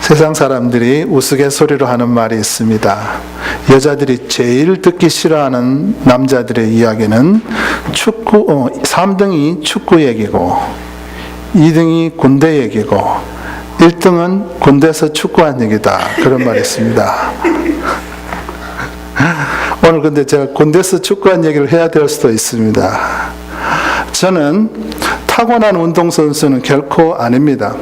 세상 사람들이 우스갯소리로 하는 말이 있습니다. 여자들이 제일 듣기 싫어하는 남자들의 이야기는 3등이 축구 얘기고 2등이 군대 얘기고 1등은 군대에서 축구한 얘기다. 그런 말이 있습니다. 오늘 근데 제가 군대에서 축구한 얘기를 해야 될 수도 있습니다. 저는 타고난 운동선수는 결코 아닙니다.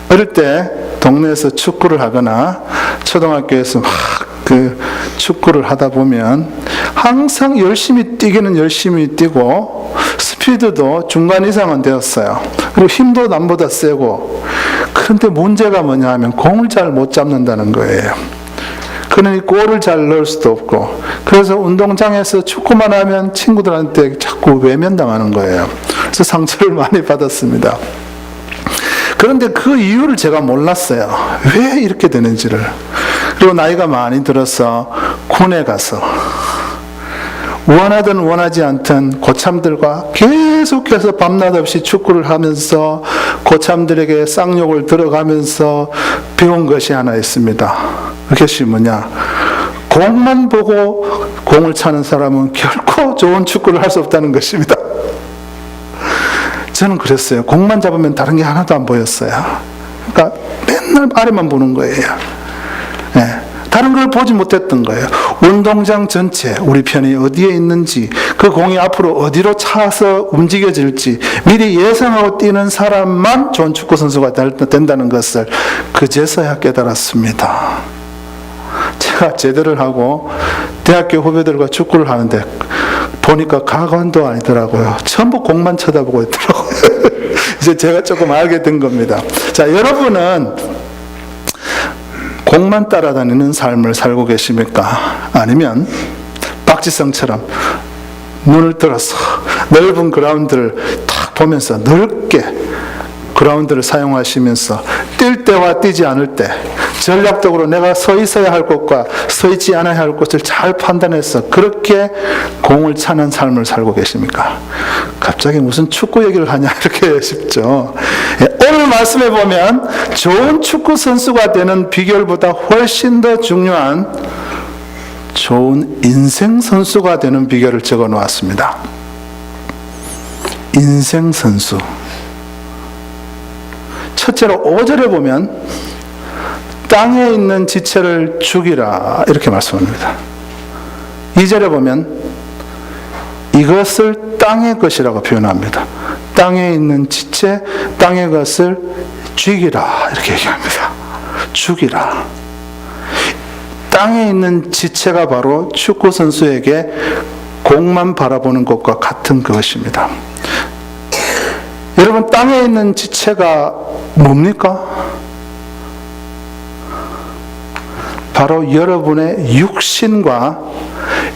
어릴 때 동네에서 축구를 하거나 초등학교에서 막 축구를 하다 보면 항상 열심히 뛰기는 열심히 뛰고 스피드도 중간 이상은 되었어요. 그리고 힘도 남보다 세고, 그런데 문제가 뭐냐 하면 공을 잘 못 잡는다는 거예요. 그러니 골을 잘 넣을 수도 없고, 그래서 운동장에서 축구만 하면 친구들한테 자꾸 외면당하는 거예요. 그래서 상처를 많이 받았습니다. 그런데 그 이유를 제가 몰랐어요. 왜 이렇게 되는지를. 그리고 나이가 많이 들어서 군에 가서 원하든 원하지 않든 고참들과 계속해서 밤낮 없이 축구를 하면서 고참들에게 쌍욕을 들어가면서 배운 것이 하나 있습니다. 그것이 뭐냐? 공만 보고 공을 차는 사람은 결코 좋은 축구를 할 수 없다는 것입니다. 저는 그랬어요. 공만 잡으면 다른 게 하나도 안 보였어요. 그러니까 맨날 아래만 보는 거예요. 네. 다른 걸 보지 못했던 거예요. 운동장 전체 우리 편이 어디에 있는지, 그 공이 앞으로 어디로 차서 움직여질지 미리 예상하고 뛰는 사람만 좋은 축구 선수가 된다는 것을 그제서야 깨달았습니다. 제가 제대를 하고 대학교 후배들과 축구를 하는데 보니까 가관도 아니더라고요. 전부 공만 쳐다보고 있더라고요. 이제 제가 조금 알게 된 겁니다. 자, 여러분은 공만 따라다니는 삶을 살고 계십니까? 아니면 박지성처럼 눈을 들어서 넓은 그라운드를 탁 보면서 넓게 그라운드를 사용하시면서 뛸 때와 뛰지 않을 때 전략적으로 내가 서 있어야 할 곳과 서 있지 않아야 할 곳을 잘 판단해서 그렇게 공을 차는 삶을 살고 계십니까? 갑자기 무슨 축구 얘기를 하냐 이렇게 싶죠. 오늘 말씀해 보면 좋은 축구 선수가 되는 비결보다 훨씬 더 중요한 좋은 인생 선수가 되는 비결을 적어 놓았습니다. 인생 선수. 첫째로 5절에 보면 땅에 있는 지체를 죽이라 이렇게 말씀합니다. 2절에 보면 이것을 땅의 것이라고 표현합니다. 땅에 있는 지체, 땅의 것을 죽이라 이렇게 얘기합니다. 죽이라. 땅에 있는 지체가 바로 축구 선수에게 공만 바라보는 것과 같은 그것입니다. 여러분, 땅에 있는 지체가 뭡니까? 바로 여러분의 육신과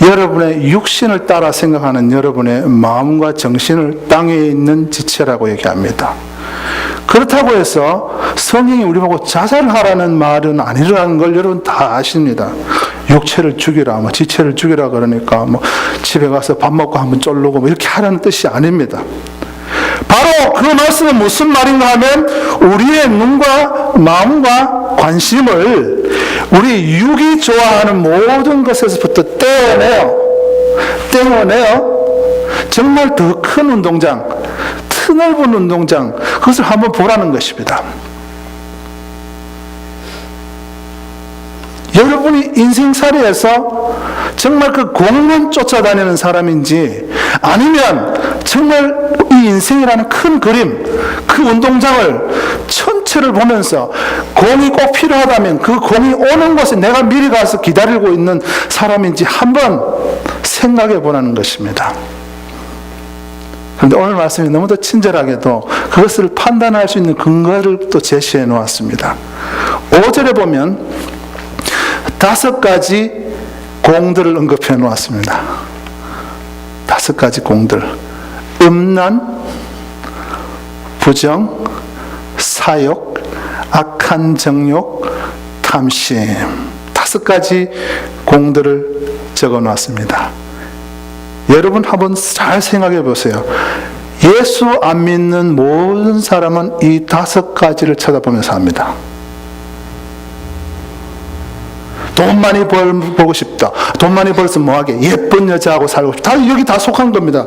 여러분의 육신을 따라 생각하는 여러분의 마음과 정신을 땅에 있는 지체라고 얘기합니다. 그렇다고 해서 성경이 우리 보고 자살하라는 말은 아니라는 걸 여러분 다 아십니다. 육체를 죽이라, 지체를 죽이라 그러니까 집에 가서 밥 먹고 한번 쫄르고 이렇게 하라는 뜻이 아닙니다. 바로 그 말씀은 무슨 말인가 하면 우리의 눈과 마음과 관심을 우리 육이 좋아하는 모든 것에서부터 떼어내어 정말 더 큰 운동장, 넓은 운동장, 그것을 한번 보라는 것입니다. 여러분이 인생살이에서 정말 그 공만 쫓아다니는 사람인지, 아니면 정말 이 인생이라는 큰 그림, 그 운동장을 전체를 보면서 공이 꼭 필요하다면 그 공이 오는 곳에 내가 미리 가서 기다리고 있는 사람인지 한번 생각해 보라는 것입니다. 그런데 오늘 말씀이 너무도 친절하게도 그것을 판단할 수 있는 근거를 또 제시해 놓았습니다. 5절에 보면 5가지 공들을 언급해 놓았습니다. 5가지 공들. 음란, 부정, 사욕, 악한 정욕, 탐심. 5가지 공들을 적어 놨습니다. 여러분 한번 잘 생각해 보세요. 예수 안 믿는 모든 사람은 이 5가지를 쳐다보면서 합니다. 돈 많이 벌고 싶다. 돈 많이 벌어서 뭐하게? 예쁜 여자하고 살고 싶다. 여기 다 속한 겁니다.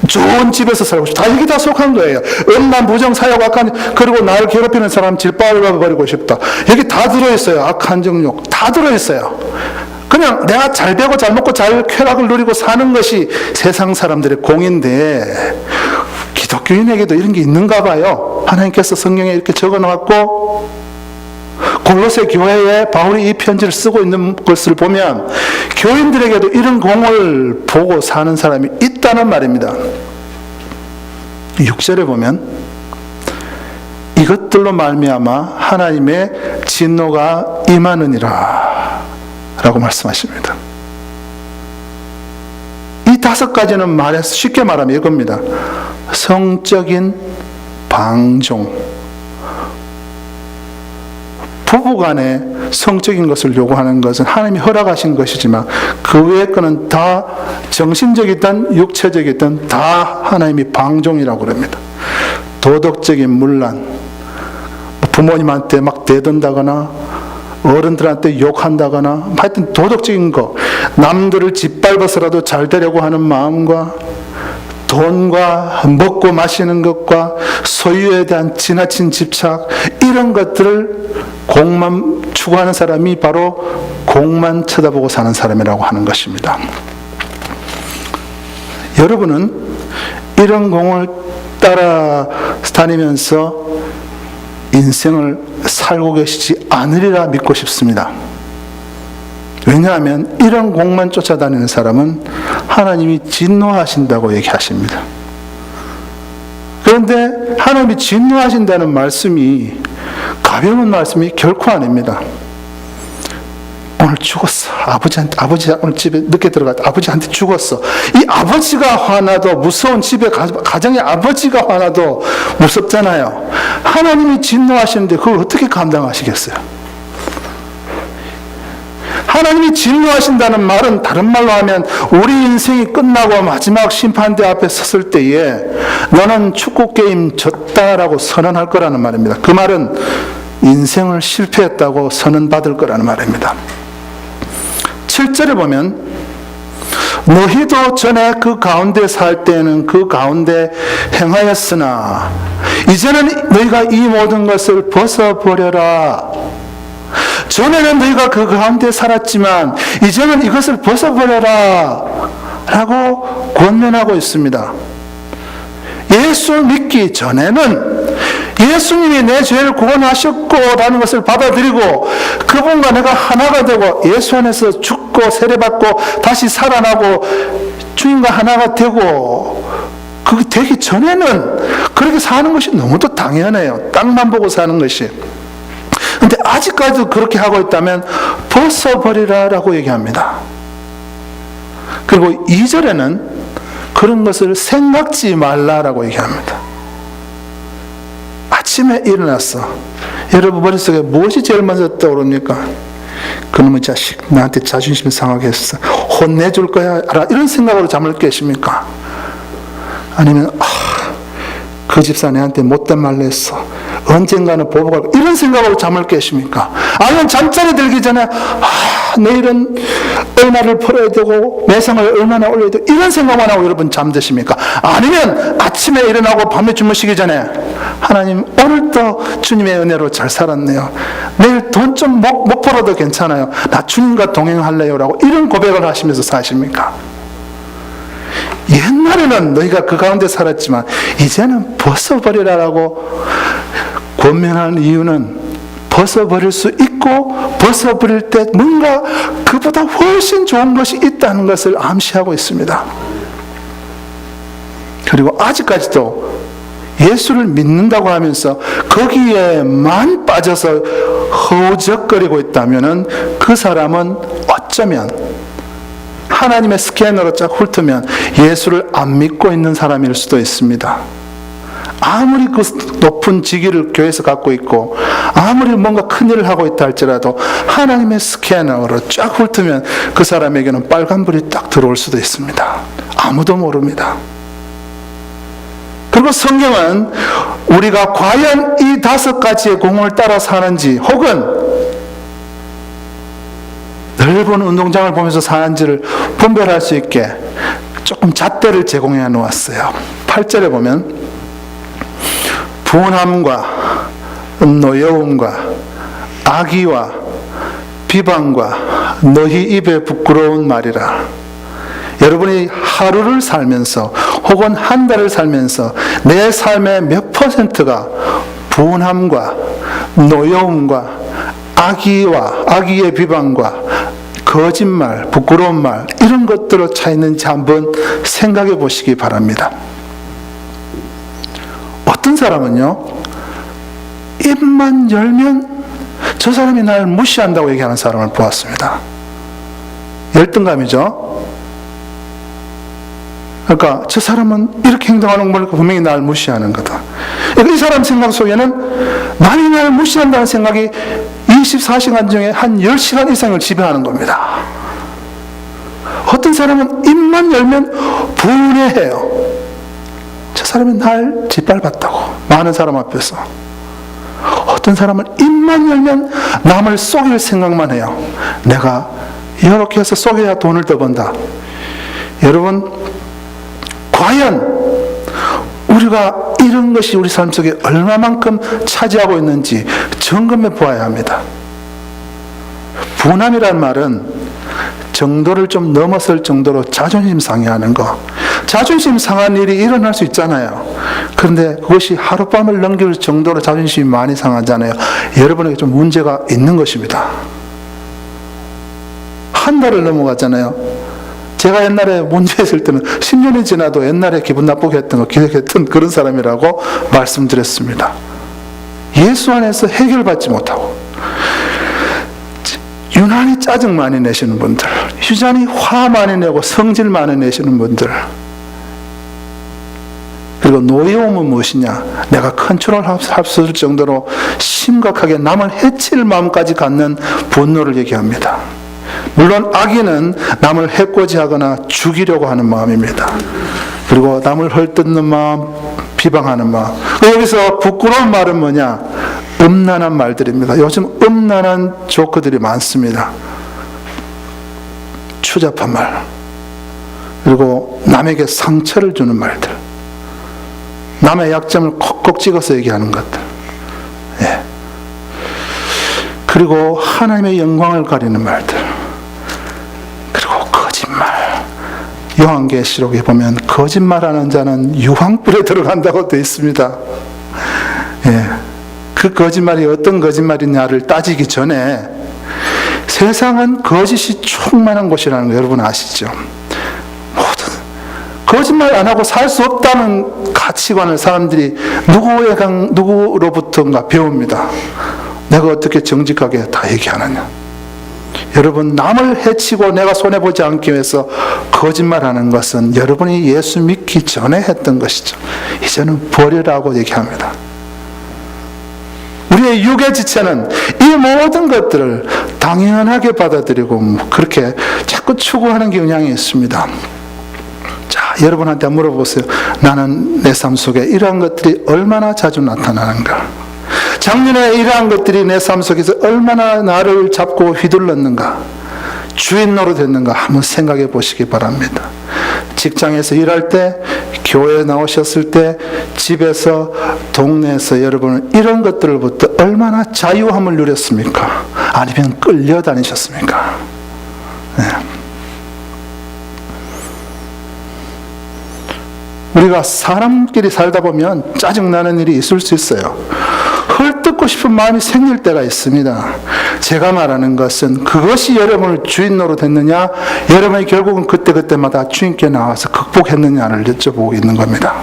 좋은 집에서 살고 싶다. 여기 다 속한 거예요. 음란, 부정, 사욕, 악한, 그리고 나를 괴롭히는 사람 질발버리고 싶다. 여기 다 들어있어요. 악한 정욕. 다 들어있어요. 그냥 내가 잘 되고 잘 먹고 잘 쾌락을 누리고 사는 것이 세상 사람들의 공인데, 기독교인에게도 이런 게 있는가 봐요. 하나님께서 성경에 이렇게 적어놓았고, 골로새 교회에 바울이 이 편지를 쓰고 있는 것을 보면 교인들에게도 이런 공을 보고 사는 사람이 있다는 말입니다. 6절에 보면 이것들로 말미암아 하나님의 진노가 임하느니라 라고 말씀하십니다. 이 5가지는 말해서 쉽게 말하면 이겁니다. 성적인 방종, 부부간에 성적인 것을 요구하는 것은 하나님이 허락하신 것이지만 그 외의 거는 다 정신적이든 육체적이든 다 하나님이 방종이라고 그럽니다. 도덕적인 문란, 부모님한테 막 대든다거나 어른들한테 욕한다거나 하여튼 도덕적인 거, 남들을 짓밟아서라도 잘 되려고 하는 마음과 돈과 먹고 마시는 것과 소유에 대한 지나친 집착, 이런 것들을 공만 추구하는 사람이 바로 공만 쳐다보고 사는 사람이라고 하는 것입니다. 여러분은 이런 공을 따라 다니면서 인생을 살고 계시지 않으리라 믿고 싶습니다. 왜냐하면 이런 공만 쫓아다니는 사람은 하나님이 진노하신다고 얘기하십니다. 그런데 하나님이 진노하신다는 말씀이 가벼운 말씀이 결코 아닙니다. 오늘 죽었어. 아버지 오늘 집에 늦게 들어갔다. 아버지한테 죽었어. 이 아버지가 화나도 무서운 집에 가정의 아버지가 화나도 무섭잖아요. 하나님이 진노하시는데 그걸 어떻게 감당하시겠어요? 하나님이 진노하신다는 말은 다른 말로 하면 우리 인생이 끝나고 마지막 심판대 앞에 섰을 때에 너는 축구 게임 졌다라고 선언할 거라는 말입니다. 그 말은 인생을 실패했다고 선언받을 거라는 말입니다. 7절에 보면 너희도 전에 그 가운데 살 때는 그 가운데 행하였으나 이제는 너희가 이 모든 것을 벗어버려라. 전에는 너희가 그 가운데 살았지만 이제는 이것을 벗어버려라 라고 권면하고 있습니다. 예수 믿기 전에는 예수님이 내 죄를 구원하셨고 라는 것을 받아들이고 그분과 내가 하나가 되고 예수 안에서 죽고 세례받고 다시 살아나고 주님과 하나가 되고 그게 되기 전에는 그렇게 사는 것이 너무도 당연해요. 땅만 보고 사는 것이. 근데 아직까지도 그렇게 하고 있다면 벗어버리라 라고 얘기합니다. 그리고 2절에는 그런 것을 생각지 말라라고 얘기합니다. 아침에 일어났어. 여러분 머릿속에 무엇이 제일 먼저 떠오릅니까? 그놈의 자식 나한테 자존심 상하게 했어. 혼내줄 거야. 이런 생각으로 잠을 깨십니까? 아니면 그 집사 내한테 못된 말을 했어. 언젠가는 보복할 거야. 이런 생각으로 잠을 깨십니까? 아니면 잠자리 들기 전에 내일은 얼마를 벌어야 되고 매상을 얼마나 올려야 되고 이런 생각만 하고 여러분 잠드십니까? 아니면 아침에 일어나고 밤에 주무시기 전에 하나님 오늘도 주님의 은혜로 잘 살았네요. 내일 돈 좀 못 벌어도 괜찮아요. 나 주님과 동행할래요 라고 이런 고백을 하시면서 사십니까? 옛날에는 너희가 그 가운데 살았지만 이제는 벗어버리라라고 권면하는 이유는 벗어버릴 수 있고 벗어버릴 때 뭔가 그보다 훨씬 좋은 것이 있다는 것을 암시하고 있습니다. 그리고 아직까지도 예수를 믿는다고 하면서 거기에만 빠져서 허우적거리고 있다면 그 사람은 어쩌면 하나님의 스캐너로 쫙 훑으면 예수를 안 믿고 있는 사람일 수도 있습니다. 아무리 그 높은 직위를 교회에서 갖고 있고 아무리 뭔가 큰일을 하고 있다 할지라도 하나님의 스캐너로 쫙 훑으면 그 사람에게는 빨간불이 딱 들어올 수도 있습니다. 아무도 모릅니다. 그리고 성경은 우리가 과연 이 5가지의 공을 따라 사는지 혹은 넓은 운동장을 보면서 사는지를 분별할 수 있게 조금 잣대를 제공해 놓았어요. 8절에 보면 분함과 노여움과 악의와 비방과 너희 입에 부끄러운 말이라. 여러분이 하루를 살면서 혹은 한 달을 살면서 내 삶의 몇 퍼센트가 분함과 노여움과 악의의 비방과 거짓말, 부끄러운 말 이런 것들로 차 있는지 한번 생각해 보시기 바랍니다. 어떤 사람은요, 입만 열면 저 사람이 날 무시한다고 얘기하는 사람을 보았습니다. 열등감이죠. 그러니까 저 사람은 이렇게 행동하는 걸 보니까 분명히 날 무시하는 거다. 이 사람 생각 속에는 남이 날 무시한다는 생각이 24시간 중에 한 10시간 이상을 지배하는 겁니다. 어떤 사람은 입만 열면 분해해요. 저 사람이 날 짓밟았다고, 많은 사람 앞에서. 어떤 사람은 입만 열면 남을 속일 생각만 해요. 내가 이렇게 해서 속여야 돈을 더 번다. 여러분, 과연 우리가 이런 것이 우리 삶 속에 얼마만큼 차지하고 있는지 점검해 보아야 합니다. 분함이란 말은 정도를 좀 넘어설 정도로 자존심 상해하는 거. 자존심 상한 일이 일어날 수 있잖아요. 그런데 그것이 하룻밤을 넘길 정도로 자존심이 많이 상하잖아요. 여러분에게 좀 문제가 있는 것입니다. 한 달을 넘어갔잖아요. 제가 옛날에 문제했을 때는 10년이 지나도 옛날에 기분 나쁘게 했던 거 기억했던 그런 사람이라고 말씀드렸습니다. 예수 안에서 해결받지 못하고 유난히 짜증 많이 내시는 분들, 유난히 화 많이 내고 성질 많이 내시는 분들, 그리고 노여움은 무엇이냐? 내가 컨트롤할 수 있을 정도로 심각하게 남을 해칠 마음까지 갖는 분노를 얘기합니다. 물론 악의는 남을 해코지하거나 죽이려고 하는 마음입니다. 그리고 남을 헐뜯는 마음, 비방하는 마음. 여기서 부끄러운 말은 뭐냐? 음란한 말들입니다. 요즘 음란한 조크들이 많습니다. 추잡한 말, 그리고 남에게 상처를 주는 말들, 남의 약점을 콕콕 찍어서 얘기하는 것들, 예. 그리고 하나님의 영광을 가리는 말들, 그리고 거짓말. 요한계시록에 보면 거짓말하는 자는 유황불에 들어간다고 되어 있습니다. 예. 그 거짓말이 어떤 거짓말이냐를 따지기 전에 세상은 거짓이 충만한 곳이라는 거 여러분 아시죠? 모든 거짓말 안 하고 살 수 없다는 가치관을 사람들이 누구로부터인가 배웁니다. 내가 어떻게 정직하게 다 얘기하느냐. 여러분, 남을 해치고 내가 손해보지 않기 위해서 거짓말하는 것은 여러분이 예수 믿기 전에 했던 것이죠. 이제는 버리라고 얘기합니다. 우리의 육의 지체는 이 모든 것들을 당연하게 받아들이고 그렇게 자꾸 추구하는 경향이 있습니다. 자, 여러분한테 물어보세요. 나는 내 삶 속에 이러한 것들이 얼마나 자주 나타나는가? 작년에 이러한 것들이 내 삶 속에서 얼마나 나를 잡고 휘둘렀는가? 주인 노릇했는가? 한번 생각해 보시기 바랍니다. 직장에서 일할 때, 교회에 나오셨을 때, 집에서, 동네에서 여러분은 이런 것들로부터 얼마나 자유함을 누렸습니까? 아니면 끌려다니셨습니까? 네. 우리가 사람끼리 살다 보면 짜증나는 일이 있을 수 있어요. 헐뜯고 싶은 마음이 생길 때가 있습니다. 제가 말하는 것은 그것이 여러분을 주인 노릇했느냐, 여러분이 결국은 그때마다 주인께 나와서 극복했느냐를 여쭤보고 있는 겁니다.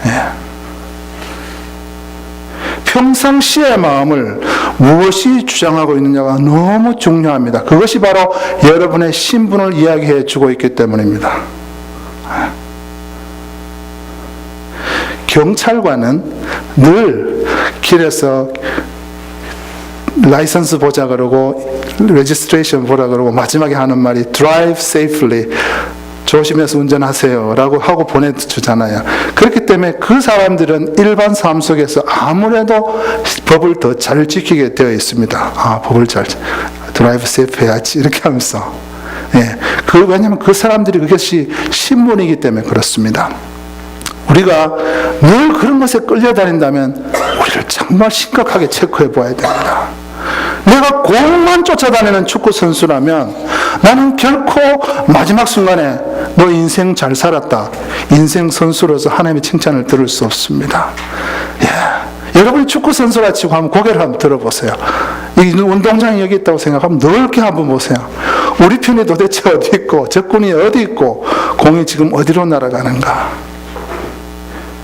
예. 평상시의 마음을 무엇이 주장하고 있느냐가 너무 중요합니다. 그것이 바로 여러분의 신분을 이야기해 주고 있기 때문입니다. 경찰관은 늘 길에서 라이선스 보자 그러고 레지스트레이션 보라 그러고 마지막에 하는 말이 drive safely, 조심해서 운전하세요 라고 하고 보내주잖아요. 그렇기 때문에 그 사람들은 일반 삶 속에서 아무래도 법을 더 잘 지키게 되어 있습니다. 법을 더 드라이브 세이프 해야지 이렇게 하면서 왜냐하면 그 사람들이 그것이 신분이기 때문에 그렇습니다. 우리가 늘 그런 것에 끌려다닌다면 우리를 정말 심각하게 체크해 보아야 됩니다. 내가 공만 쫓아다니는 축구 선수라면 나는 결코 마지막 순간에 너 인생 잘 살았다, 인생 선수로서 하나님의 칭찬을 들을 수 없습니다. 여러분이 축구 선수라 치고 한번 고개를 한번 들어보세요. 이 운동장이 여기 있다고 생각하면 넓게 한번 보세요. 우리 편이 도대체 어디 있고 적군이 어디 있고 공이 지금 어디로 날아가는가.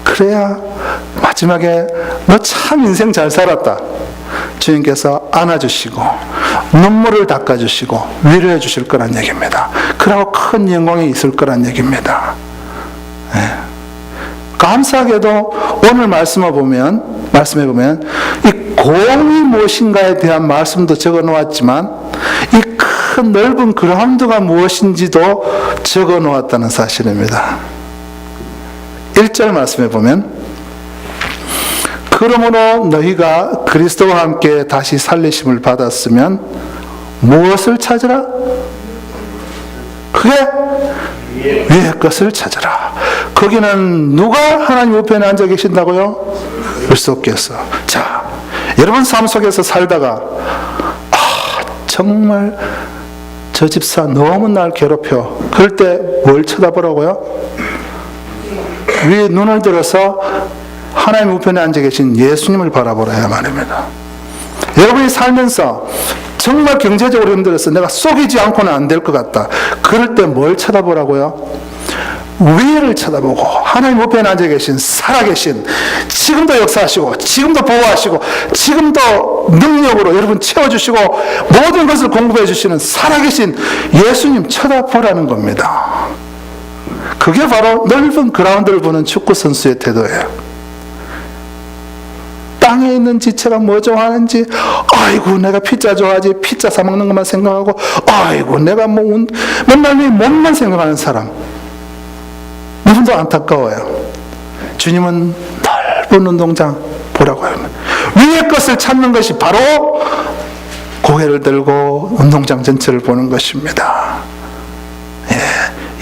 그래야 마지막에 너 참 인생 잘 살았다, 주님께서 안아주시고 눈물을 닦아주시고 위로해 주실 거란 얘기입니다. 그러고 큰 영광이 있을 거란 얘기입니다. 감사하게도 오늘 말씀해 보면 이 공이 무엇인가에 대한 말씀도 적어 놓았지만 이 큰 넓은 그라운드가 무엇인지도 적어 놓았다는 사실입니다. 1절 말씀해 보면, 그러므로 너희가 그리스도와 함께 다시 살리심을 받았으면 무엇을 찾으라? 그게 위의 것을 찾으라. 거기는 누가 하나님 우편에 앉아 계신다고요? 그리스도께서. 자, 여러분 삶 속에서 살다가 정말 저 집사 너무 날 괴롭혀. 그럴 때 뭘 쳐다보라고요? 위에 눈을 들어서 하나님 우편에 앉아 계신 예수님을 바라보라야 말입니다. 여러분이 살면서 정말 경제적으로 힘들어서 내가 속이지 않고는 안 될 것 같다, 그럴 때 뭘 쳐다보라고요? 위를 쳐다보고 하나님 우편에 앉아 계신 살아계신, 지금도 역사하시고 지금도 보호하시고 지금도 능력으로 여러분 채워주시고 모든 것을 공급해 주시는 살아계신 예수님 쳐다보라는 겁니다. 그게 바로 넓은 그라운드를 보는 축구 선수의 태도예요. 땅에 있는 지체가 뭐 좋아하는지, 아이고 내가 피자 좋아하지, 피자 사 먹는 것만 생각하고, 아이고 내가 뭐 맨날 내 몸만 생각하는 사람, 너무도 안타까워요. 주님은 넓은 운동장 보라고 합니다. 위의 것을 찾는 것이 바로 고개를 들고 운동장 전체를 보는 것입니다.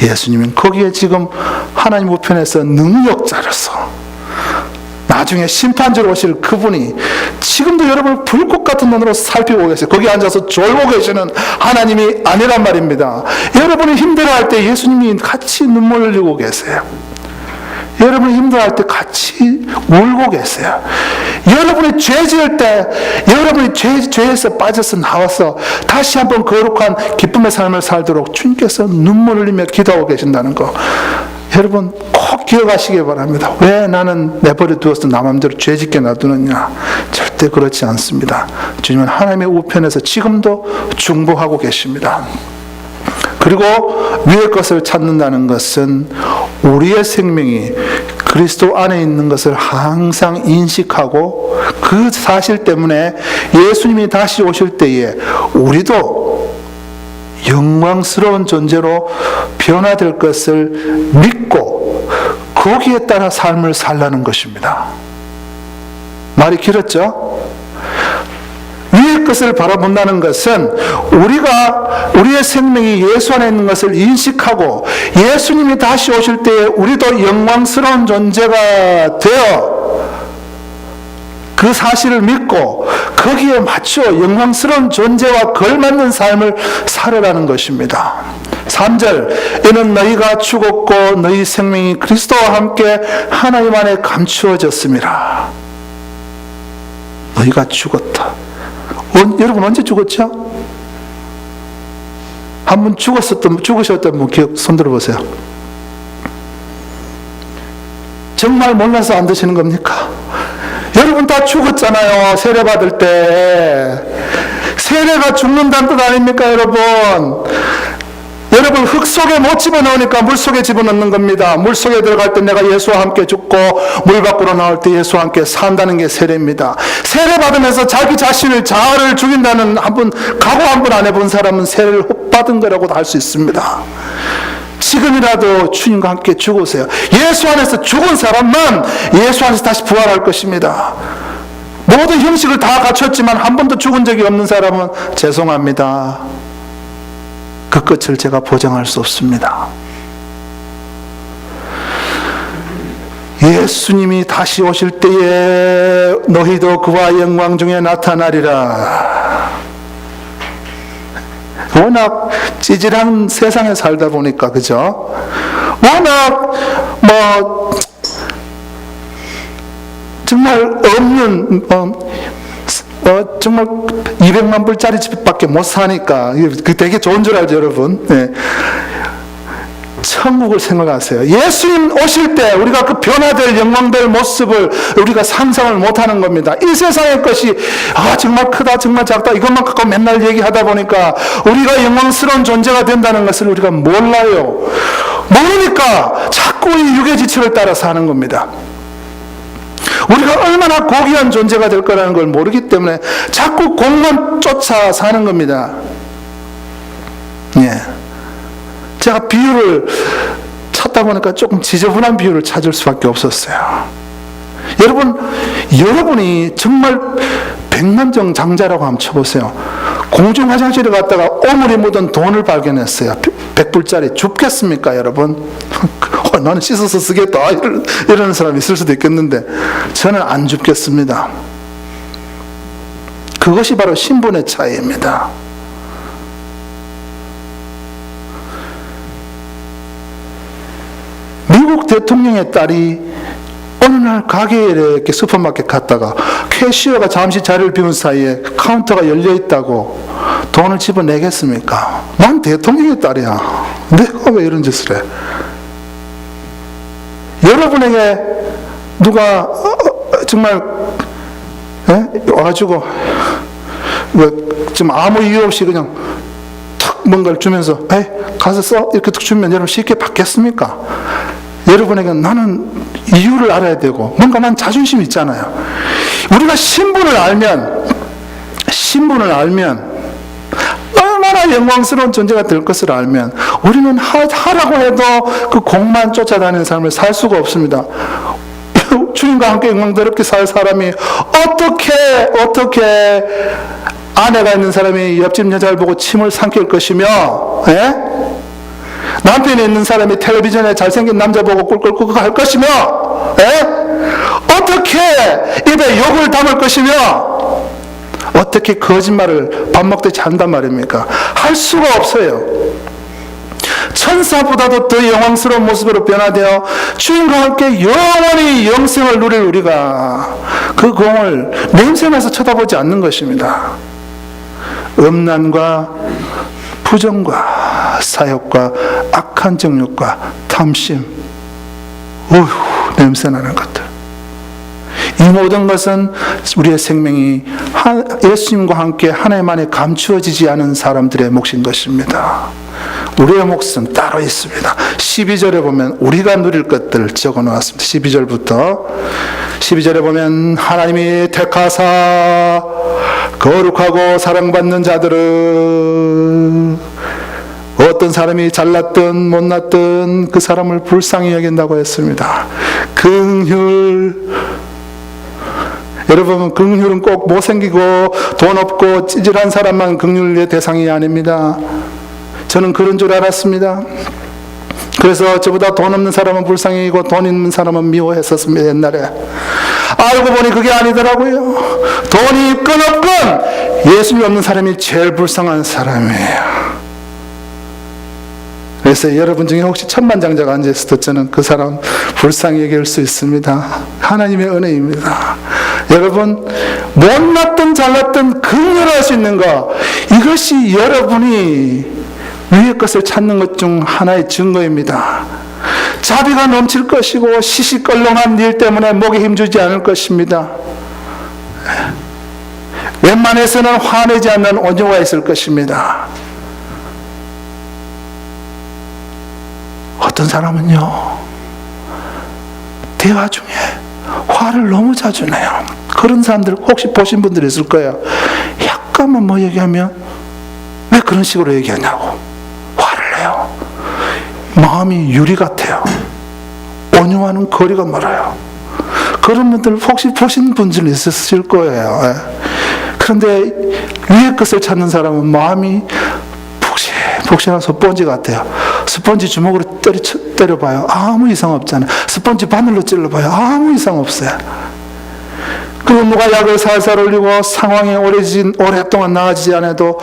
예수님은 거기에 지금 하나님 우편에서 능력자로서 나중에 심판자로 오실 그분이 지금도 여러분을 불꽃 같은 눈으로 살피고 계세요. 거기 앉아서 졸고 계시는 하나님이 아니란 말입니다. 여러분이 힘들어할 때 예수님이 같이 눈물 흘리고 계세요. 여러분이 힘들어할 때 같이 울고 계세요. 여러분이 죄 지을 때, 여러분이 죄에서 빠져서 나와서 다시 한번 거룩한 기쁨의 삶을 살도록 주님께서 눈물 흘리며 기도하고 계신다는 거, 여러분 꼭 기억하시기 바랍니다. 왜 나는 내버려 두어서 나 맘대로 죄 짓게 놔두느냐? 절대 그렇지 않습니다. 주님은 하나님의 우편에서 지금도 중보하고 계십니다. 그리고 위의 것을 찾는다는 것은 우리의 생명이 그리스도 안에 있는 것을 항상 인식하고 그 사실 때문에 예수님이 다시 오실 때에 우리도 영광스러운 존재로 변화될 것을 믿고 거기에 따라 삶을 살라는 것입니다. 말이 길었죠? 위의 것을 바라본다는 것은 우리의 생명이 예수 안에 있는 것을 인식하고 예수님이 다시 오실 때에 우리도 영광스러운 존재가 되어 그 사실을 믿고 거기에 맞춰 영광스러운 존재와 걸맞는 삶을 살아라는 것입니다. 3절, 이는 너희가 죽었고 너희 생명이 그리스도와 함께 하나님 안에 감추어졌음이라. 너희가 죽었다. 여러분 언제 죽었죠? 한 번 죽으셨던 분 기억 손 들어보세요. 정말 몰라서 안 드시는 겁니까? 여러분 다 죽었잖아요. 세례 받을 때. 세례가 죽는다는 뜻 아닙니까, 여러분? 여러분 흙 속에 못 집어넣으니까 물 속에 집어넣는 겁니다. 물 속에 들어갈 때 내가 예수와 함께 죽고 물 밖으로 나올 때 예수와 함께 산다는 게 세례입니다. 세례 받으면서 자기 자신을 자아를 죽인다는 각오 한 번 안 해본 사람은 세례를 헛받은 거라고도 할 수 있습니다. 지금이라도 주님과 함께 죽으세요. 예수 안에서 죽은 사람만 예수 안에서 다시 부활할 것입니다. 모든 형식을 다 갖췄지만 한 번도 죽은 적이 없는 사람은 죄송합니다. 그 끝을 제가 보장할 수 없습니다. 예수님이 다시 오실 때에 너희도 그와 영광 중에 나타나리라. 워낙 찌질한 세상에 살다 보니까, 그죠? 워낙 정말 없는 정말 200만 불짜리 집밖에 못 사니까 되게 좋은 줄 알죠, 여러분? 네. 천국을 생각하세요. 예수님 오실 때 우리가 그 변화될 영광될 모습을 우리가 상상을 못하는 겁니다. 이 세상의 것이 정말 크다, 정말 작다, 이것만 갖고 맨날 얘기하다 보니까 우리가 영광스러운 존재가 된다는 것을 우리가 몰라요. 모르니까 자꾸 이 육의 지체를 따라 사는 겁니다. 우리가 얼마나 고귀한 존재가 될 거라는 걸 모르기 때문에 자꾸 공만 쫓아 사는 겁니다. 예. 제가 비유를 찾다 보니까 조금 지저분한 비유를 찾을 수밖에 없었어요. 여러분이 정말 백만정 장자라고 한번 쳐보세요. 공중 화장실에 갔다가 오물이 묻은 돈을 발견했어요. 100불짜리 줍겠습니까, 여러분? 나는 씻어서 쓰겠다, 이러는 사람이 있을 수도 있겠는데 저는 안 줍겠습니다. 그것이 바로 신분의 차이입니다. 미국 대통령의 딸이 어느 날 가게에 이렇게 슈퍼마켓 갔다가 캐시어가 잠시 자리를 비운 사이에 카운터가 열려 있다고 돈을 집어내겠습니까? 난 대통령의 딸이야. 내가 왜 이런 짓을 해? 여러분에게 누가 정말 와가지고 좀 아무 이유 없이 그냥 탁 뭔가를 주면서 가서 써 이렇게 툭 주면 여러분 쉽게 받겠습니까? 여러분에게 나는 이유를 알아야 되고 뭔가 난 자존심이 있잖아요. 우리가 신분을 알면 얼마나 영광스러운 존재가 될 것을 알면 우리는 하라고 해도 그 공만 쫓아다니는 삶을 살 수가 없습니다. 주님과 함께 영광스럽게 살 사람이 어떻게 아내가 있는 사람이 옆집 여자를 보고 침을 삼킬 것이며, 남편이 있는 사람이 텔레비전에 잘생긴 남자 보고 꿀꿀꿀 할 것이며, 어떻게 입에 욕을 담을 것이며, 어떻게 거짓말을 밥 먹듯이 한단 말입니까? 할 수가 없어요. 천사보다도 더 영광스러운 모습으로 변화되어 주님과 함께 영원히 영생을 누릴 우리가 그 공을 냄새나서 쳐다보지 않는 것입니다. 음란과 부정과 사욕과 악한 정욕과 탐심, 냄새나는 것들, 이 모든 것은 우리의 생명이 예수님과 함께 하나님 안에 감추어지지 않은 사람들의 몫인 것입니다. 우리의 몫은 따로 있습니다. 12절에 보면 우리가 누릴 것들을 적어 놓았습니다. 12절에 보면 하나님이 택하사 거룩하고 사랑받는 자들은 어떤 사람이 잘났든 못났든 그 사람을 불쌍히 여긴다고 했습니다. 여러분, 긍휼은 꼭 못생기고 돈 없고 찌질한 사람만 긍휼의 대상이 아닙니다. 저는 그런 줄 알았습니다. 그래서 저보다 돈 없는 사람은 불쌍히 여기고 돈 있는 사람은 미워했었습니다, 옛날에. 알고 보니 그게 아니더라고요. 돈이 있건 없건 예수님이 없는 사람이 제일 불쌍한 사람이에요. 그래서 여러분 중에 혹시 천만장자가 앉아있어도 저는 그 사람 불쌍히 여길 수 있습니다. 하나님의 은혜입니다. 여러분, 못났든 잘났든 긍휼할 수 있는 것, 이것이 여러분이 위의 것을 찾는 것 중 하나의 증거입니다. 자비가 넘칠 것이고 시시껄렁한 일 때문에 목에 힘주지 않을 것입니다. 웬만해서는 화내지 않는 온유가 있을 것입니다. 어떤 사람은요, 대화 중에 화를 너무 자주 내요. 그런 사람들 혹시 보신 분들 있을 거예요. 약간만 뭐 얘기하면 왜 그런 식으로 얘기하냐고 화를 내요. 마음이 유리 같아요. 온유와는 거리가 멀어요. 그런 분들 혹시 보신 분들 있으실 거예요. 예. 그런데 위의 것을 찾는 사람은 마음이 폭신한 스펀지 같아요. 스펀지 주먹으로 때려봐요. 아무 이상 없잖아요. 스펀지 바늘로 찔러봐요. 아무 이상 없어요. 그리고 누가 약을 살살 올리고 상황이 오랫동안 나아지지 않아도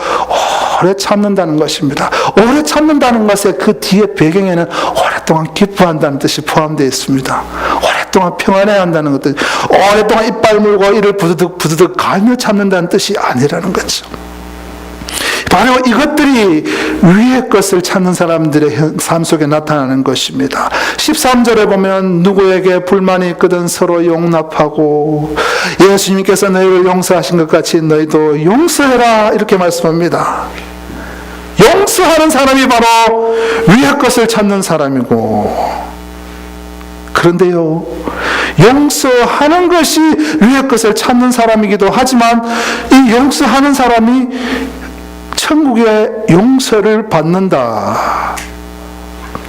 오래 참는다는 것입니다. 오래 참는다는 것에 그 뒤에 배경에는 오랫동안 기뻐한다는 뜻이 포함되어 있습니다. 오랫동안 평안해야 한다는 것들, 오랫동안 이빨 물고 이를 부드득 갈며 참는다는 뜻이 아니라는 거죠. 바로 이것들이 위의 것을 찾는 사람들의 삶 속에 나타나는 것입니다. 13절에 보면 누구에게 불만이 있거든 서로 용납하고 예수님께서 너희를 용서하신 것 같이 너희도 용서해라 이렇게 말씀합니다. 용서하는 사람이 바로 위의 것을 찾는 사람이고, 그런데요, 용서하는 것이 위의 것을 찾는 사람이기도 하지만 이 용서하는 사람이 천국의 용서를 받는다.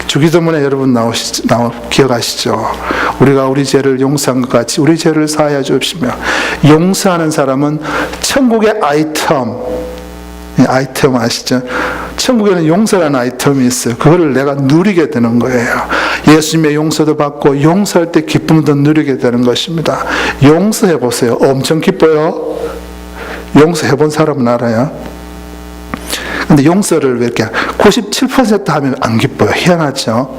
주기도문에 여러분 기억하시죠? 우리가 우리 죄를 용서한 것 같이 우리 죄를 사하여 주옵시며. 용서하는 사람은 천국의 아이템 아시죠? 천국에는 용서라는 아이템이 있어요. 그거를 내가 누리게 되는 거예요. 예수님의 용서도 받고 용서할 때 기쁨도 누리게 되는 것입니다. 용서해 보세요. 엄청 기뻐요. 용서해 본 사람은 알아요. 근데 용서를 왜 이렇게 97% 하면 안 기뻐요? 희한하죠?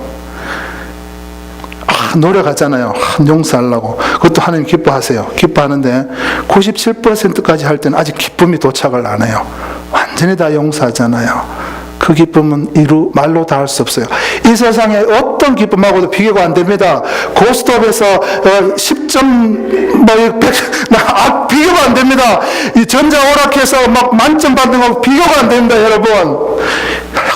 노력하잖아요. 용서하려고. 그것도 하나님 기뻐하세요. 기뻐하는데 97%까지 할 때는 아직 기쁨이 도착을 안 해요. 완전히 다 용서하잖아요. 그 기쁨은 말로 다 할 수 없어요. 이 세상에 어떤 기쁨하고도 비교가 안 됩니다. 고스톱에서 10점, 100, 비교가 안 됩니다. 이 전자오락해서 막 만점 받는 거 비교가 안 됩니다, 여러분.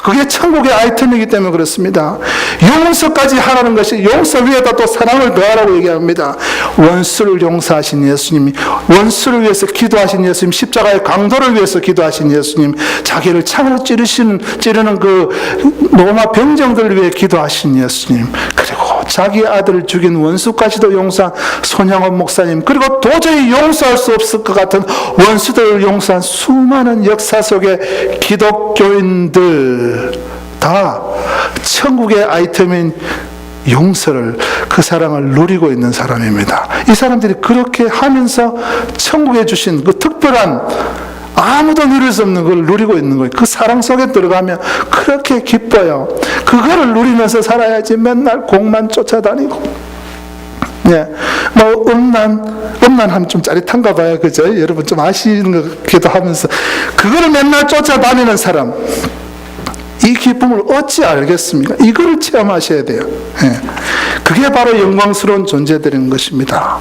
그게 천국의 아이템이기 때문에 그렇습니다. 용서까지 하라는 것이 용서 위에다 또 사랑을 더하라고 얘기합니다. 원수를 용서하신 예수님, 원수를 위해서 기도하신 예수님, 십자가의 강도를 위해서 기도하신 예수님, 자기를 창으로 찌르는 그 로마 병정들을 위해 기도하신 예수님, 그리고 자기 아들을 죽인 원수까지도 용서한 손양원 목사님, 그리고 도저히 용서할 수 없을 것 같은 원수들을 용서한 수많은 역사 속의 기독교인들 다 천국의 아이템인 용서를, 그 사랑을 누리고 있는 사람입니다. 이 사람들이 그렇게 하면서 천국에 주신 그 특별한, 아무도 누릴 수 없는 걸 누리고 있는 거예요. 그 사랑 속에 들어가면 그렇게 기뻐요. 그거를 누리면서 살아야지 맨날 공만 쫓아다니고. 예, 음란하면 좀 짜릿한가 봐요. 그죠? 여러분 좀 아시는 것 같기도 하면서. 그거를 맨날 쫓아다니는 사람, 이 기쁨을 어찌 알겠습니까? 이거를 체험하셔야 돼요. 예. 그게 바로 영광스러운 존재들인 것입니다.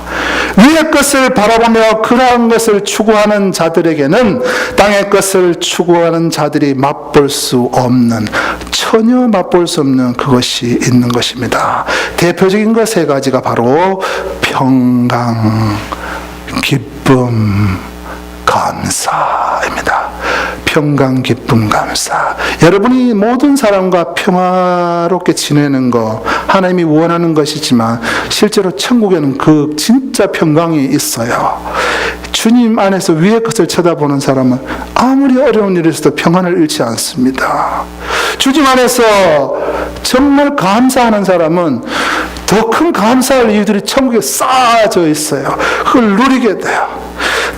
위의 것을 바라보며 그러한 것을 추구하는 자들에게는 땅의 것을 추구하는 자들이 맛볼 수 없는, 전혀 맛볼 수 없는 그것이 있는 것입니다. 대표적인 것 세 가지가 바로 평강, 기쁨, 감사입니다. 평강, 기쁨, 감사. 여러분이 모든 사람과 평화롭게 지내는 거 하나님이 원하는 것이지만 실제로 천국에는 그 진짜 평강이 있어요. 주님 안에서 위의 것을 쳐다보는 사람은 아무리 어려운 일이 있어도 평안을 잃지 않습니다. 주님 안에서 정말 감사하는 사람은 더 큰 감사할 이유들이 천국에 쌓아져 있어요. 그걸 누리게 돼요.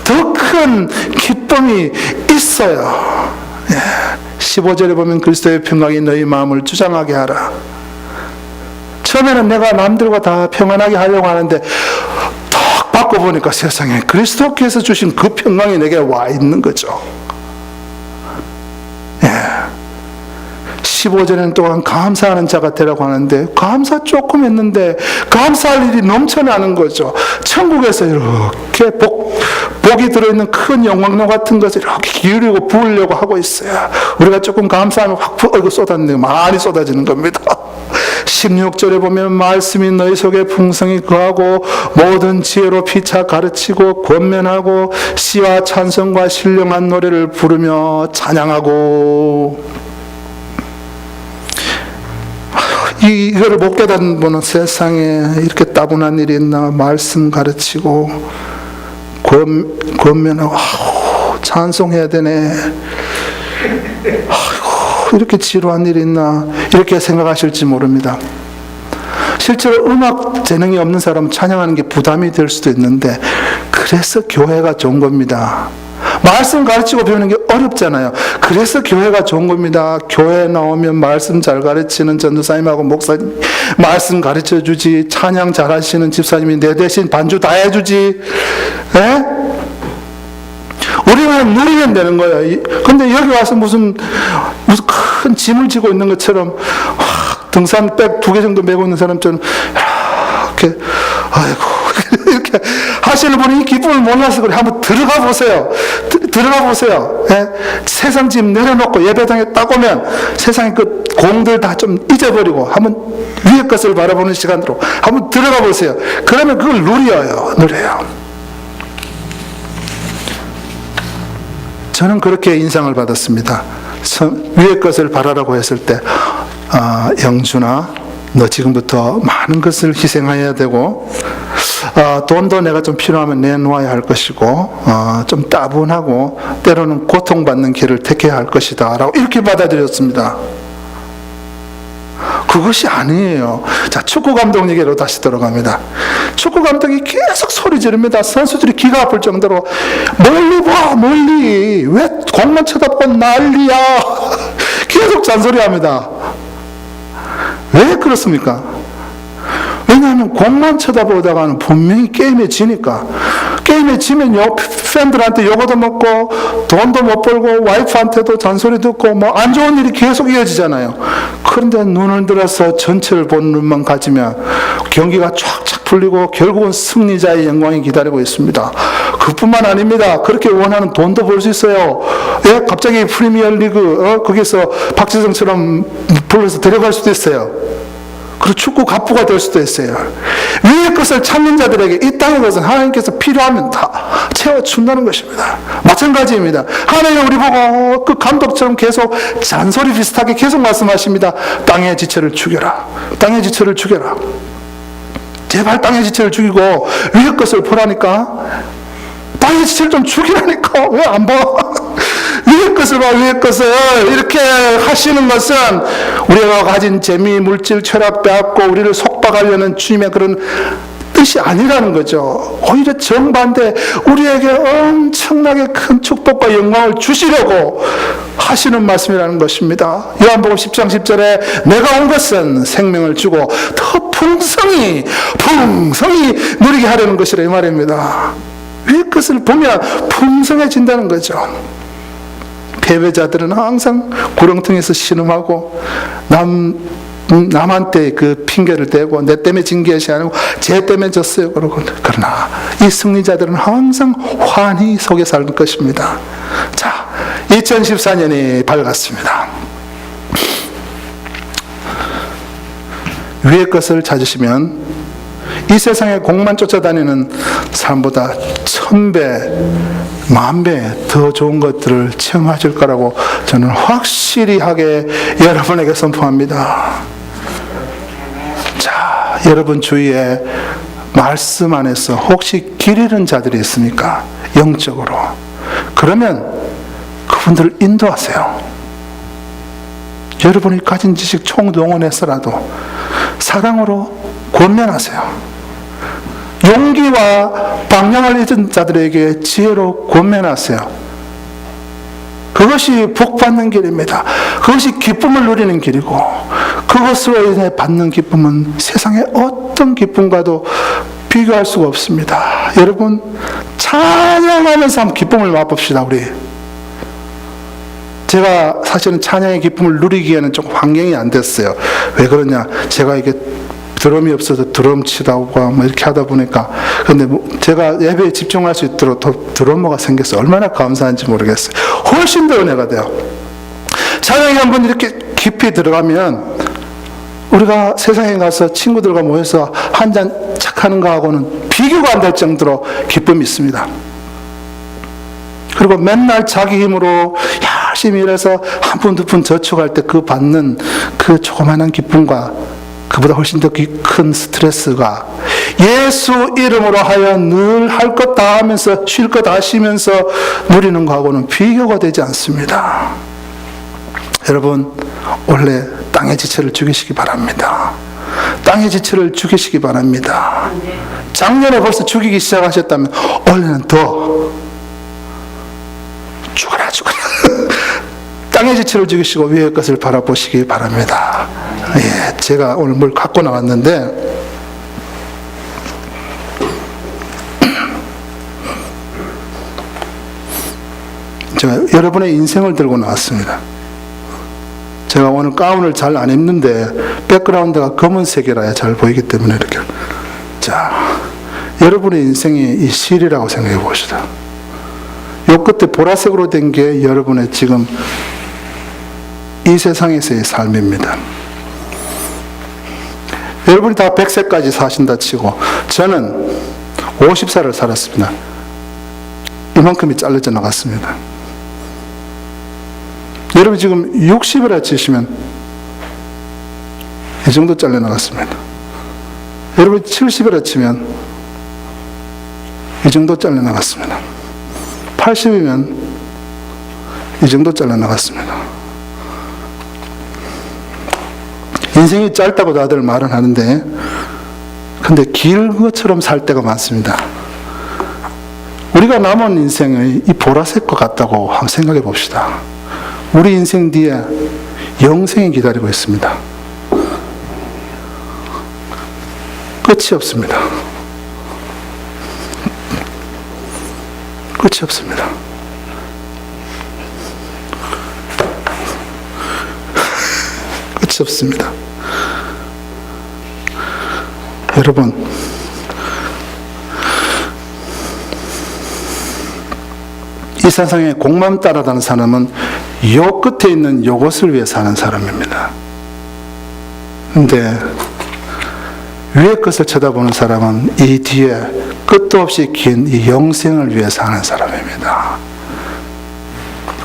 더 큰 기쁨이 있어요. 15절에 보면 그리스도의 평강이 너희 마음을 주장하게 하라. 처음에는 내가 남들과 다 평안하게 하려고 하는데 딱 바꿔보니까 세상에 그리스도께서 주신 그 평강이 내게 와 있는 거죠. 15절에는 또한 감사하는 자가 되라고 하는데 감사 조금 했는데 감사할 일이 넘쳐나는 거죠. 천국에서 이렇게 복이 들어있는 큰 영광로 같은 것을 이렇게 기울이고 부으려고 하고 있어요. 우리가 조금 감사하면 확 쏟았는데 많이 쏟아지는 겁니다. 16절에 보면 말씀이 너희 속에 풍성히 거하고 모든 지혜로 피차 가르치고 권면하고 시와 찬송과 신령한 노래를 부르며 찬양하고. 이거를 못 깨닫는 분은 세상에 이렇게 따분한 일이 있나, 말씀 가르치고 권면하고 찬송해야 되네, 이렇게 지루한 일이 있나, 이렇게 생각하실지 모릅니다. 실제로 음악 재능이 없는 사람은 찬양하는 게 부담이 될 수도 있는데, 그래서 교회가 좋은 겁니다. 말씀 가르치고 배우는 게 어렵잖아요. 그래서 교회가 좋은 겁니다. 교회 나오면 말씀 잘 가르치는 전도사님하고 목사님 말씀 가르쳐 주지, 찬양 잘 하시는 집사님이 내 대신 반주 다 해주지. 예? 우리만 누리면 되는 거예요. 근데 여기 와서 무슨 큰 짐을 지고 있는 것처럼, 등산백 2개 정도 메고 있는 사람처럼 이렇게, 아이고, 이렇게 하시는 분이 이 기쁨을 몰라서 그래. 한번 들어가 보세요. 들어가 보세요. 예? 세상 짐 내려놓고 예배당에 딱 오면 세상의 그 공들 다 좀 잊어버리고 한번 위의 것을 바라보는 시간으로 한번 들어가 보세요. 그러면 그걸 누려요. 저는 그렇게 인상을 받았습니다. 위의 것을 바라라고 했을 때, 영준아, 너 지금부터 많은 것을 희생해야 되고, 돈도 내가 좀 필요하면 내놓아야 할 것이고, 좀 따분하고 때로는 고통받는 길을 택해야 할 것이다 라고 이렇게 받아들였습니다. 그것이 아니에요. 자, 축구 감독 얘기로 다시 들어갑니다. 축구 감독이 계속 소리 지릅니다. 선수들이 귀가 아플 정도로 멀리 봐, 멀리, 왜 공만 쳐다보고 난리야. 계속 잔소리합니다. 왜 그렇습니까? 왜냐하면 공만 쳐다보다가는 분명히 게임에 지니까. 게임에 지면 팬들한테 욕도 먹고 돈도 못 벌고 와이프한테도 잔소리 듣고 뭐 안 좋은 일이 계속 이어지잖아요. 그런데 눈을 들어서 전체를 보는 눈만 가지면 경기가 쫙쫙 풀리고 결국은 승리자의 영광이 기다리고 있습니다. 그뿐만 아닙니다. 그렇게 원하는 돈도 벌 수 있어요. 예? 갑자기 프리미어리그 거기서 박지성처럼 불러서 데려갈 수도 있어요. 그리고 축구 갑부가 될 수도 있어요. 위의 것을 찾는 자들에게 이 땅의 것은 하나님께서 필요하면 다 채워준다는 것입니다. 마찬가지입니다. 하나님 우리 보고 그 감독처럼 계속 잔소리 비슷하게 계속 말씀하십니다. 땅의 지체를 죽여라. 땅의 지체를 죽여라. 제발 땅의 지체를 죽이고 위의 것을 보라니까. 땅의 지체를 좀 죽이라니까. 왜 안 봐? 위의 것을 봐, 위의 것을. 이렇게 하시는 것은 우리가 가진 재미, 물질, 철학 빼앗고 우리를 속박하려는 주님의 그런 뜻이 아니라는 거죠. 오히려 정반대, 우리에게 엄청나게 큰 축복과 영광을 주시려고 하시는 말씀이라는 것입니다. 요한복음 10장 10절에 내가 온 것은 생명을 주고 더 풍성히 누리게 하려는 것이라 이 말입니다. 위의 것을 보면 풍성해진다는 거죠. 패배자들은 항상 구렁텅이에서 신음하고 남한테 그 핑계를 대고 내 때문에 진 것이 아니고 쟤 때문에 졌어요. 그러나 이 승리자들은 항상 환희 속에 살 것입니다. 자, 2014년이 밝았습니다. 위의 것을 찾으시면 이 세상에 공만 쫓아다니는 사람보다 1000배, 10,000배 더 좋은 것들을 체험하실 거라고 저는 확실히하게 여러분에게 선포합니다. 자, 여러분 주위에 말씀 안에서 혹시 길 잃은 자들이 있습니까? 영적으로. 그러면 그분들을 인도하세요. 여러분이 가진 지식 총동원해서라도 사랑으로 권면하세요. 용기와 방향을 잃은 자들에게 지혜로 권면하세요. 그것이 복받는 길입니다. 그것이 기쁨을 누리는 길이고, 그것으로 인해 받는 기쁨은 세상의 어떤 기쁨과도 비교할 수가 없습니다. 여러분, 찬양하면서 한번 기쁨을 맛봅시다. 우리 제가 사실은 찬양의 기쁨을 누리기에는 조금 환경이 안 됐어요. 왜 그러냐, 제가 이게 드럼이 없어서 드럼 치다고 뭐 이렇게 하다 보니까, 근데 제가 예배에 집중할 수 있도록 드러머가 생겼어요. 얼마나 감사한지 모르겠어요. 훨씬 더 은혜가 돼요. 찬양이 한번 이렇게 깊이 들어가면 우리가 세상에 가서 친구들과 모여서 한잔 착 하는 거하고는 비교가 안 될 정도로 기쁨이 있습니다. 그리고 맨날 자기 힘으로 열심히 일해서 한 푼 두 푼 저축할 때 그 받는 그 조그마한 기쁨과 그보다 훨씬 더 큰 스트레스가 예수 이름으로 하여 늘 할 것 다 하면서 쉴 것 다 쉬면서 누리는 거하고는 비교가 되지 않습니다. 여러분, 원래 땅의 지체를 죽이시기 바랍니다. 땅의 지체를 죽이시기 바랍니다. 작년에 벌써 죽이기 시작하셨다면 올해는 더 죽어라. 땅의 지체를 죽이시고 위의 것을 바라보시기 바랍니다. 예, 제가 오늘 뭘 갖고 나왔는데 제가 여러분의 인생을 들고 나왔습니다. 제가 오늘 가운을 잘 안 입는데 백그라운드가 검은색이라야 잘 보이기 때문에 이렇게. 자, 여러분의 인생이 이 실이라고 생각해 봅시다. 요 끝에 보라색으로 된 게 여러분의 지금 이 세상에서의 삶입니다. 여러분이 다 100세까지 사신다 치고 저는 50살을 살았습니다. 이만큼이 잘려져 나갔습니다. 여러분 지금 60이라 치시면 이 정도 잘려 나갔습니다. 여러분 70이라 치면 이 정도 잘려 나갔습니다. 80이면 이 정도 잘려 나갔습니다. 인생이 짧다고 다들 말은 하는데 근데 긴 것처럼 살 때가 많습니다. 우리가 남은 인생의 이 보라색과 같다고 한번 생각해 봅시다. 우리 인생 뒤에 영생이 기다리고 있습니다. 끝이 없습니다. 끝이 없습니다. 끝이 없습니다. 여러분, 이 세상에 공만 따라다는 사람은 요 끝에 있는 요것을 위해 사는 사람입니다. 근데 위의 것을 쳐다보는 사람은 이 뒤에 끝도 없이 긴 이 영생을 위해 사는 사람입니다.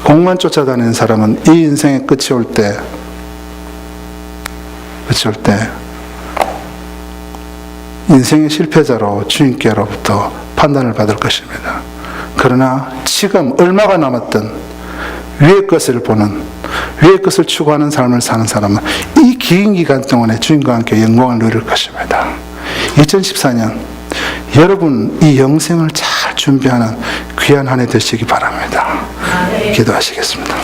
공만 쫓아다니는 사람은 이 인생의 끝이 올 때 인생의 실패자로 주님께로부터 판단을 받을 것입니다. 그러나 지금 얼마가 남았든 위의 것을 보는, 위의 것을 추구하는 삶을 사는 사람은 이 긴 기간 동안에 주님과 함께 영광을 누릴 것입니다. 2014년 여러분 이 영생을 잘 준비하는 귀한 한 해 되시기 바랍니다. 기도하시겠습니다.